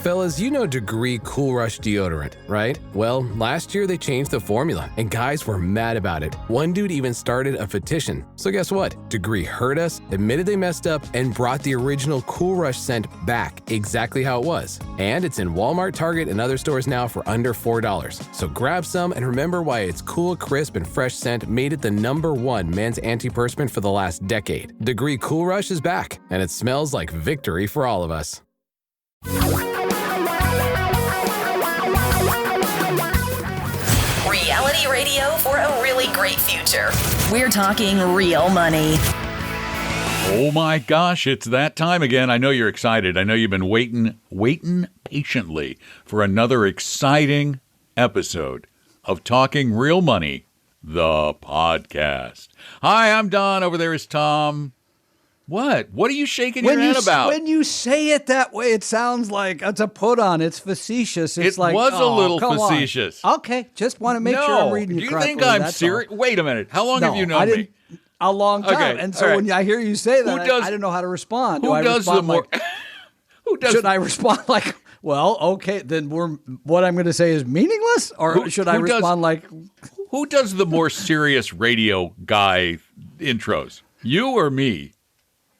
Fellas, you know Degree Cool Rush deodorant, right? Well, last year they changed the formula, and guys were mad about it. One dude even started a petition. So guess what? Degree heard us, admitted they messed up, and brought the original Cool Rush scent back exactly how it was. And it's in Walmart, Target, and other stores now for under $4. So grab some and remember why its cool, crisp, and fresh scent made it the #1 men's antiperspirant for the last decade. Degree Cool Rush is back, and it smells like victory for all of us. Reality radio for a really great future. We're talking real money. Oh my gosh, it's that time again. I know you're excited. I know you've been waiting patiently for another exciting episode of Talking Real Money, the podcast. Hi, I'm Don. Over there is Tom. What? What are you shaking your head about? When you say it that way, it sounds like it's a put on. It's facetious. It's it was a little facetious. On. Okay, just want to make sure I'm reading you correctly. Do you think I'm serious? Wait a minute. How long have you known me? A long time. Okay, and so when I hear you say that, I don't know how to respond. Should I respond like, well, okay, then what I'm going to say is meaningless? Or should I respond like... Who does the more serious radio guy intros? You or me?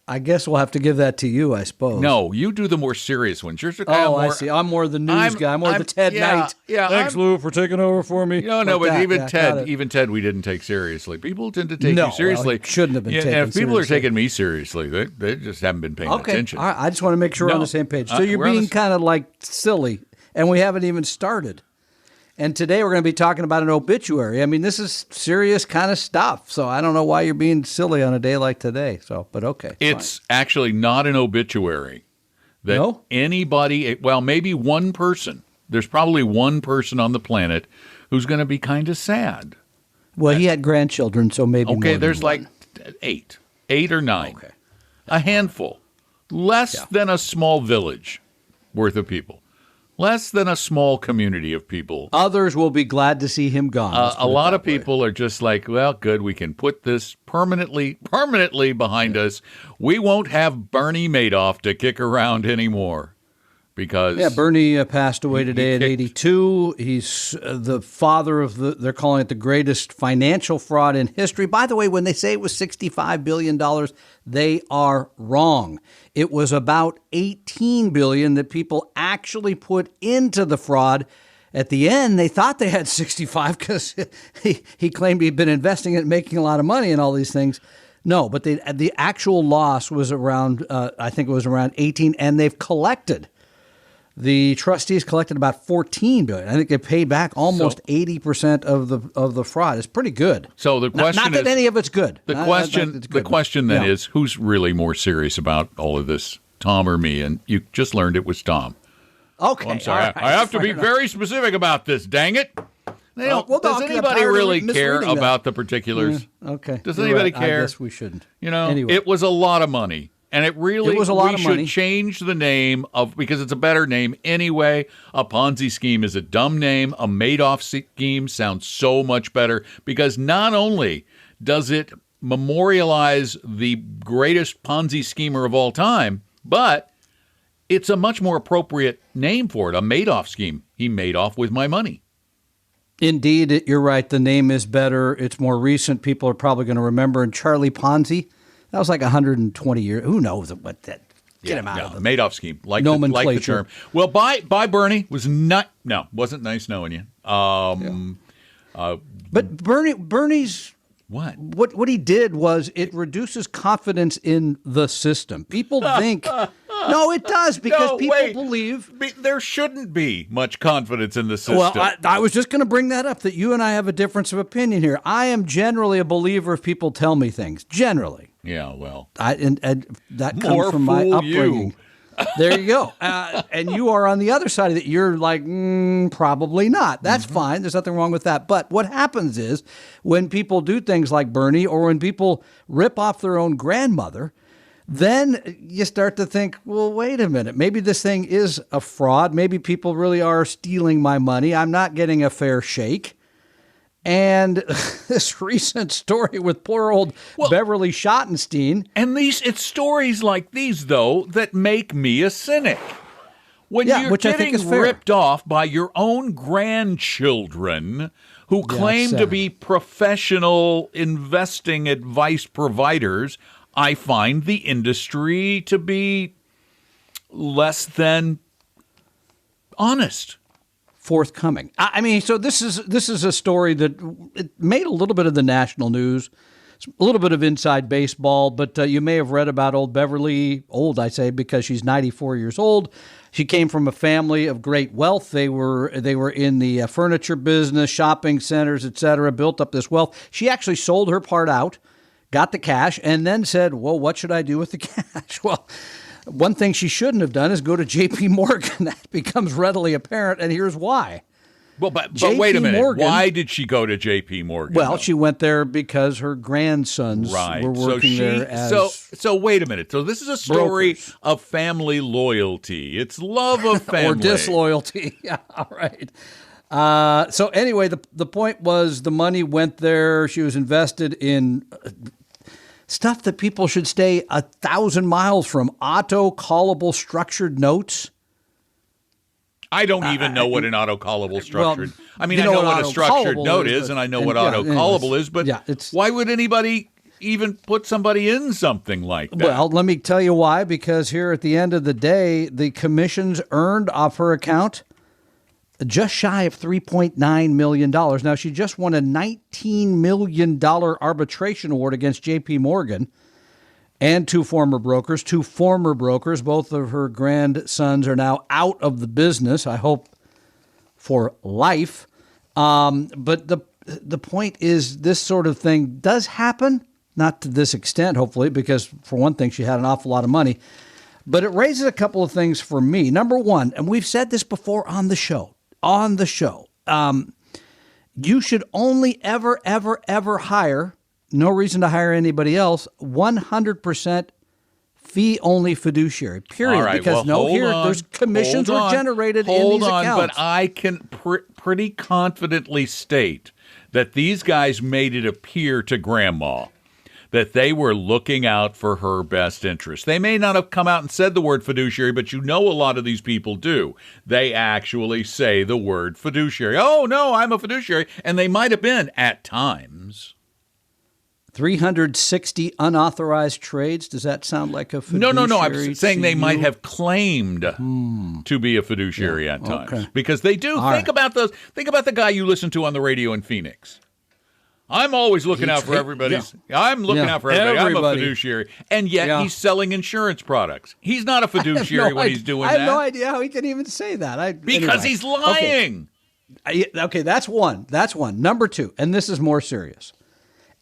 I guess we'll have to give that to you, I suppose. No, you do the more serious ones. Yours are kind of more... I see. I'm more the news guy. I'm more the Ted Knight. Yeah, thanks, Lou, for taking over for me. No, but even Ted, we didn't take seriously. People tend to take you seriously. Well, shouldn't have been taken seriously. If people are taking me seriously, they just haven't been paying attention. All right. I just want to make sure we're on the same page. So you're being kind of like silly, and we haven't even started. And today we're going to be talking about an obituary. I mean, this is serious kind of stuff. So I don't know why you're being silly on a day like today. But okay. It's actually not an obituary. Anybody, well, maybe one person. There's probably one person on the planet who's going to be kind of sad. Well, he had grandchildren, so maybe more than there's one. like 8 or 9. Okay. A handful. Less than a small village worth of people. Less than a small community of people. Others will be glad to see him gone. A lot of people are just like, well, good, we can put this permanently behind us. We won't have Bernie Madoff to kick around anymore. Because Bernie passed away today at 82. He's the father of they're calling it the greatest financial fraud in history. By the way, when they say it was $65 billion, they are wrong. It was about $18 billion that people actually put into the fraud. At the end, they thought they had 65 because he claimed he'd been investing it, making a lot of money and all these things. No, but the actual loss was around, I think it was around 18, and they've collected. The trustees collected about $14 billion. I think they paid back almost 80% of the fraud. It's pretty good. So the question not that any of it's good. The question then is, who's really more serious about all of this, Tom or me? And you just learned it was Tom. Okay. Oh, I'm sorry. Right, I have to be very specific about this. Dang it! Does anybody really care about the particulars? Okay. Does anybody care? I guess we shouldn't. Anyway. It was a lot of money. And it was a lot of money. We should change the name because it's a better name anyway. A Ponzi scheme is a dumb name. A Madoff scheme sounds so much better because not only does it memorialize the greatest Ponzi schemer of all time, but it's a much more appropriate name for it. A Madoff scheme. He made off with my money. Indeed, you're right. The name is better. It's more recent. People are probably going to remember. And Charlie Ponzi. That was like 120 years. Who knows what that? Get him out of the Madoff scheme, like the term. Well, bye Bernie wasn't nice knowing you. But Bernie's what he did was it reduces confidence in the system. People think. No, it does, because people believe... There shouldn't be much confidence in the system. Well, I was just going to bring that up, that you and I have a difference of opinion here. I am generally a believer if people tell me things. Generally. Yeah, well... And that comes from my upbringing. There you go. And you are on the other side of it. You're like, probably not. That's fine. There's nothing wrong with that. But what happens is when people do things like Bernie, or when people rip off their own grandmother... Then you start to think, well, wait a minute. Maybe this thing is a fraud. Maybe people really are stealing my money. I'm not getting a fair shake. And this recent story with poor old Beverly Schottenstein. And it's stories like these, though, that make me a cynic. when you're getting ripped off by your own grandchildren who claim to be professional investing advice providers, I find the industry to be less than honest. Forthcoming. I mean, so this is a story that it made a little bit of the national news, a little bit of inside baseball, but you may have read about old Beverly, old I say because she's 94 years old. She came from a family of great wealth. They were in the furniture business, shopping centers, etc., built up this wealth. She actually sold her part out, got the cash, and then said, well, what should I do with the cash? Well, one thing she shouldn't have done is go to J.P. Morgan. That becomes readily apparent, and here's why. Well, but wait a minute. Morgan, why did she go to J.P. Morgan? Well, she went there because her grandsons were working there as So wait a minute. So this is a story of family loyalty. It's love of family. Or disloyalty. Yeah, all right. So anyway, the point was the money went there. She was invested in stuff that people should stay 1,000 miles from. Auto-callable structured notes. I don't even know what an auto-callable structured... Well, I mean, I know what a structured note is, and I know what auto-callable is, but why would anybody even put somebody in something like that? Well, let me tell you why, because here at the end of the day, the commissions earned off her account just shy of $3.9 million. Now, she just won a $19 million arbitration award against J.P. Morgan and two former brokers. Both of her grandsons are now out of the business, I hope for life. But the point is this sort of thing does happen, not to this extent, hopefully, because for one thing, she had an awful lot of money. But it raises a couple of things for me. Number one, and we've said this before on the show, you should only ever hire, no reason to hire anybody else, 100% fee-only fiduciary, period. All right, because there's commissions were generated in these accounts. But I can pretty confidently state that these guys made it appear to Grandma that they were looking out for her best interest. They may not have come out and said the word fiduciary, but you know a lot of these people do. They actually say the word fiduciary. Oh, no, I'm a fiduciary. And they might have been at times. 360 unauthorized trades. Does that sound like a fiduciary? No. I'm saying they might have claimed to be a fiduciary at times. Okay. Because they do. Think about the guy you listen to on the radio in Phoenix. I'm always looking out for everybody's. Yeah. I'm looking out for everybody. I'm a fiduciary. And yet he's selling insurance products. He's not a fiduciary when he's doing that. I have no idea how he can even say that. Because he's lying. Okay, that's one. Number two, and this is more serious.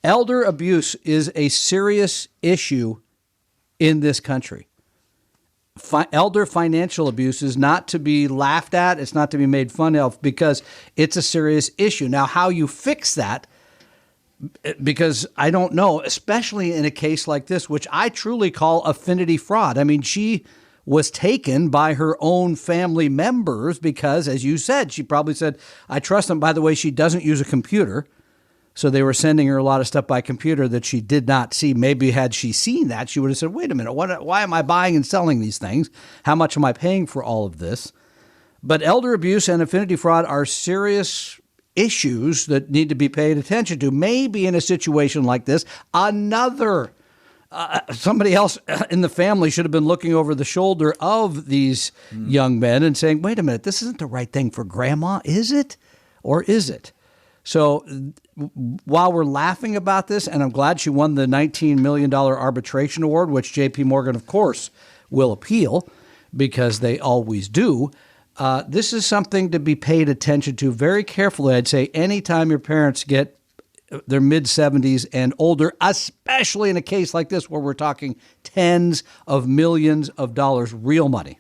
Elder abuse is a serious issue in this country. Elder financial abuse is not to be laughed at. It's not to be made fun of because it's a serious issue. Now, how you fix that, because I don't know, especially in a case like this, which I truly call affinity fraud. I mean, she was taken by her own family members because, as you said, she probably said, I trust them. By the way, she doesn't use a computer. So they were sending her a lot of stuff by computer that she did not see. Maybe had she seen that, she would have said, wait a minute, why am I buying and selling these things? How much am I paying for all of this? But elder abuse and affinity fraud are serious issues that need to be paid attention to. Maybe in a situation like this, somebody else in the family should have been looking over the shoulder of these young men and saying, wait a minute, this isn't the right thing for Grandma, is it? Or is it? So while we're laughing about this, and I'm glad she won the $19 million arbitration award, which J.P. Morgan, of course, will appeal because they always do, this is something to be paid attention to very carefully. I'd say anytime your parents get their mid-70s and older, especially in a case like this where we're talking tens of millions of dollars, real money.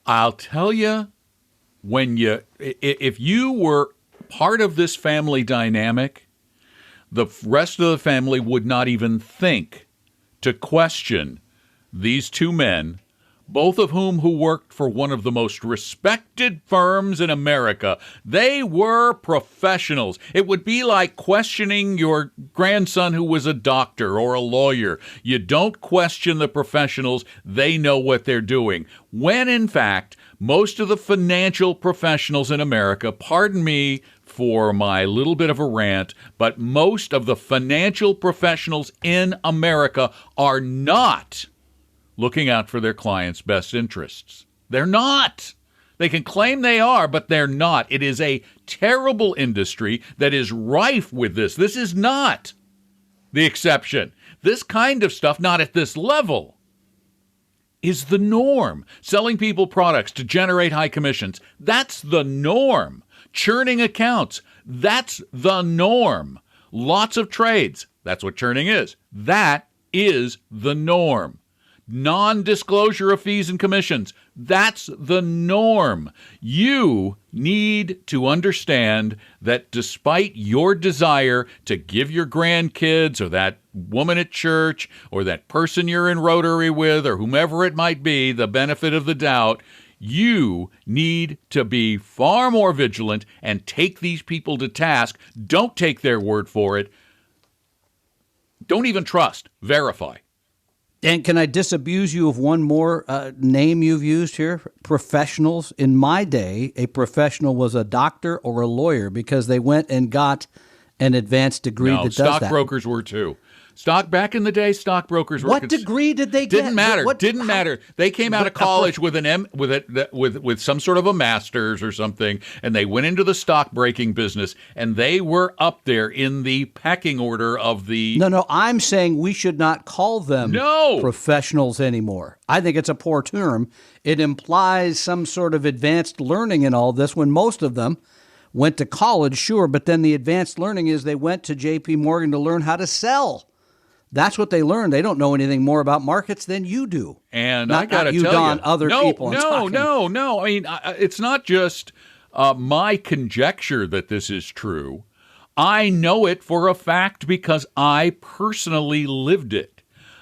I'll tell you, if you were part of this family dynamic, the rest of the family would not even think to question these two men, both of who worked for one of the most respected firms in America. They were professionals. It would be like questioning your grandson who was a doctor or a lawyer. You don't question the professionals. They know what they're doing. When, in fact, most of the financial professionals in America, pardon me for my little bit of a rant, but most of the financial professionals in America are not looking out for their clients' best interests. They're not. They can claim they are, but they're not. It is a terrible industry that is rife with this. This is not the exception. This kind of stuff, not at this level, is the norm. Selling people products to generate high commissions, that's the norm. Churning accounts, that's the norm. Lots of trades, that's what churning is. That is the norm. Non-disclosure of fees and commissions, that's the norm. You need to understand that despite your desire to give your grandkids or that woman at church or that person you're in Rotary with or whomever it might be the benefit of the doubt, you need to be far more vigilant and take these people to task. Don't take their word for it. Don't even trust. Verify. And can I disabuse you of one more name you've used here? Professionals. In my day, a professional was a doctor or a lawyer because they went and got an advanced degree that does that. Stockbrokers were too. Back in the day, stockbrokers were. What degree did they get? Didn't matter. Didn't matter. They came out of college with an with some sort of a master's or something, and they went into the stockbroking business, and they were up there in the pecking order of the. No. I'm saying we should not call them professionals anymore. I think it's a poor term. It implies some sort of advanced learning in all this when most of them went to college, sure, but then the advanced learning is they went to J.P. Morgan to learn how to sell. That's what they learned. They don't know anything more about markets than you do. And I got to tell Don, you, other people. No. I mean, it's not just my conjecture that this is true. I know it for a fact because I personally lived it.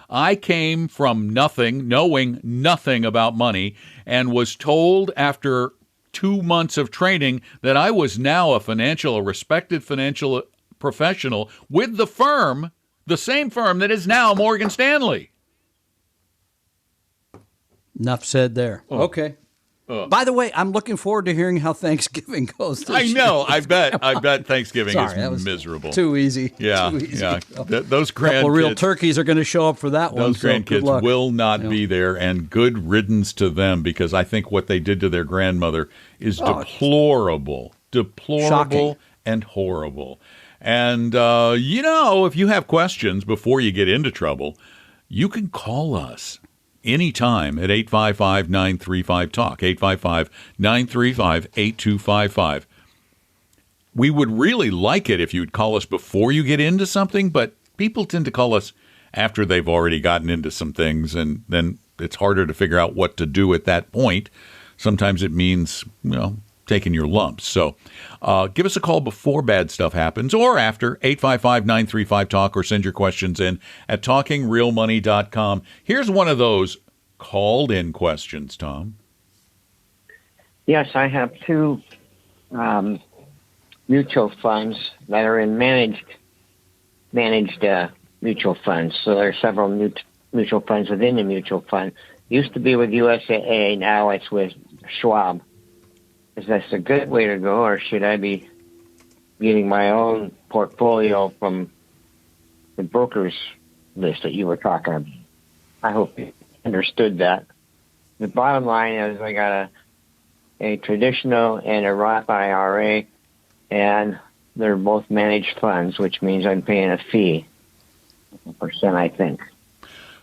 I came from nothing, knowing nothing about money, and was told after 2 months of training that I was now a respected financial professional with the firm. The same firm that is now Morgan Stanley. Enough said there. Okay. By the way, I'm looking forward to hearing how Thanksgiving goes this year. I know. I bet Thanksgiving is miserable. Too easy. Yeah. Too easy. Yeah. Those grandkids. Couple real turkeys are going to show up for that one. Those grandkids will not be there, and good riddance to them because I think what they did to their grandmother is deplorable. Shocking. And horrible. And, if you have questions before you get into trouble, you can call us anytime at 855-935-TALK, 855-935-8255. We would really like it if you'd call us before you get into something, but people tend to call us after they've already gotten into some things, and then it's harder to figure out what to do at that point. Sometimes it means, taking your lumps. So give us a call before bad stuff happens or after, 855-935-TALK, or send your questions in at talkingrealmoney.com. Here's one of those called-in questions, Tom. Yes, I have two mutual funds that are in managed mutual funds. So there are several mutual funds within the mutual fund. Used to be with USAA, now it's with Schwab. Is this a good way to go, or should I be getting my own portfolio from the broker's list that you were talking about? I hope you understood that. The bottom line is I got a traditional and a Roth IRA, and they're both managed funds, which means I'm paying a fee, %, I think.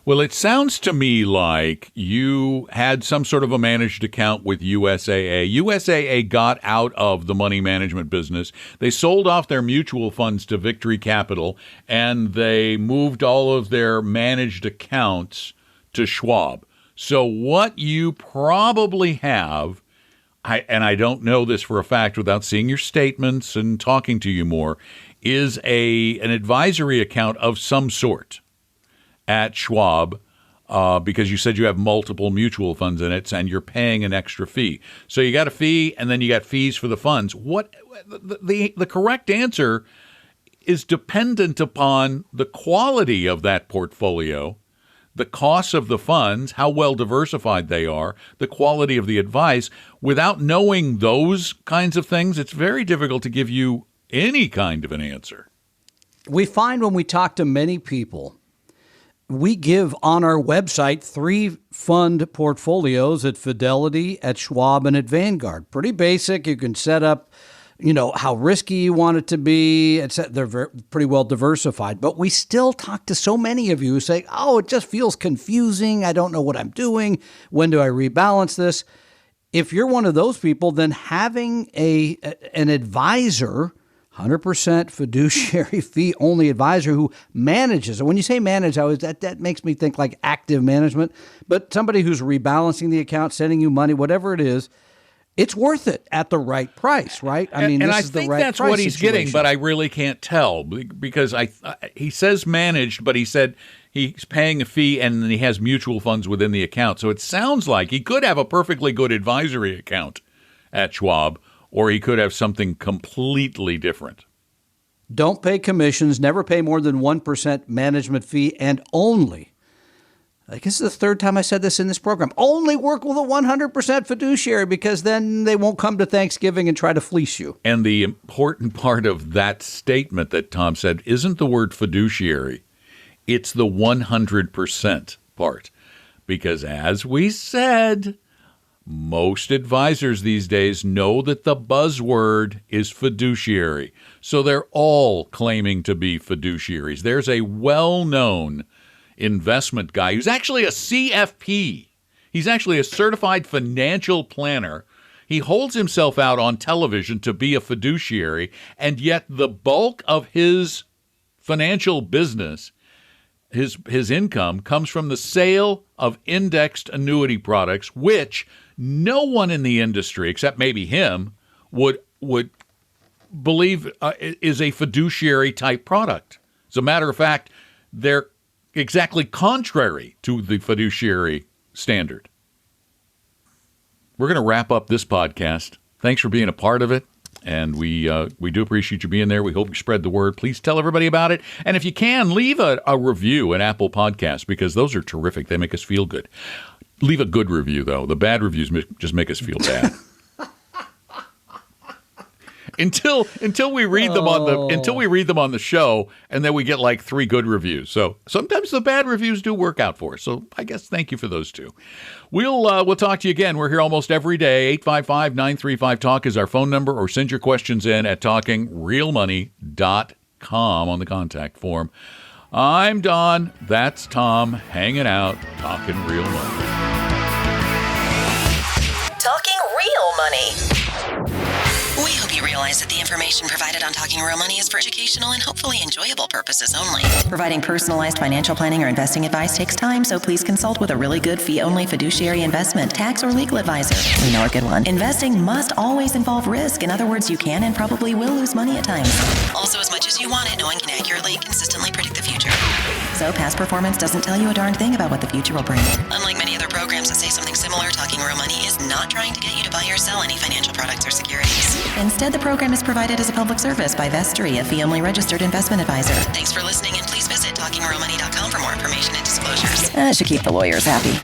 Well, it sounds to me like you had some sort of a managed account with USAA. USAA got out of the money management business. They sold off their mutual funds to Victory Capital, and they moved all of their managed accounts to Schwab. So what you probably have, and I don't know this for a fact without seeing your statements and talking to you more, is an advisory account of some sort at Schwab, because you said you have multiple mutual funds in it and you're paying an extra fee. So you got a fee and then you got fees for the funds. What the correct answer is dependent upon the quality of that portfolio, the costs of the funds, how well diversified they are, the quality of the advice. Without knowing those kinds of things, it's very difficult to give you any kind of an answer. We find when we talk to many people, we give on our website 3 fund portfolios at Fidelity, at Schwab, and at Vanguard. Pretty basic. You can set up, how risky you want it to be. They're pretty well diversified. But we still talk to so many of you who say, oh, it just feels confusing. I don't know what I'm doing. When do I rebalance this? If you're one of those people, then having an advisor, 100% fiduciary fee only advisor who manages. And when you say manage, that makes me think like active management, but somebody who's rebalancing the account, sending you money, whatever it is, it's worth it at the right price, right? I mean, this is the right price. And I think that's what he's getting, but I really can't tell because he says managed, but he said he's paying a fee and then he has mutual funds within the account. So it sounds like he could have a perfectly good advisory account at Schwab, or he could have something completely different. Don't pay commissions, never pay more than 1% management fee, and only, I guess this is the third time I said this in this program, only work with a 100% fiduciary, because then they won't come to Thanksgiving and try to fleece you. And the important part of that statement that Tom said isn't the word fiduciary. It's the 100% part. Because as we said, most advisors these days know that the buzzword is fiduciary. So they're all claiming to be fiduciaries. There's a well-known investment guy who's actually a CFP. He's actually a certified financial planner. He holds himself out on television to be a fiduciary, and yet the bulk of his financial business, his income, comes from the sale of indexed annuity products, which no one in the industry, except maybe him, would believe is a fiduciary type product. As a matter of fact, they're exactly contrary to the fiduciary standard. We're going to wrap up this podcast. Thanks for being a part of it. And we do appreciate you being there. We hope you spread the word. Please tell everybody about it. And if you can, leave a review in Apple Podcasts, because those are terrific. They make us feel good. Leave a good review, though. The bad reviews just make us feel bad. Until we read them on the show, and then we get like 3 good reviews. So sometimes the bad reviews do work out for us. So I guess thank you for those 2. We'll talk to you again. We're here almost every day. 855-935-TALK is our phone number, or send your questions in at talkingrealmoney.com on the contact form. I'm Don. That's Tom, hanging out, talking real money. Talking Real Money. We hope you realize that the information provided on Talking Real Money is for educational and hopefully enjoyable purposes only. Providing personalized financial planning or investing advice takes time, so please consult with a really good fee-only fiduciary investment, tax, or legal advisor. We know a good one. Investing must always involve risk. In other words, you can and probably will lose money at times. Also, as much as you want it, no one can accurately and consistently predict the future. So past performance doesn't tell you a darn thing about what the future will bring. Unlike many other programs that say something similar, Talking Real Money is not trying to get you to buy or sell any financial products or securities. Instead, the program is provided as a public service by Vestry, a fee-only registered investment advisor. Thanks for listening, and please visit talkingrealmoney.com for more information and disclosures. That should keep the lawyers happy.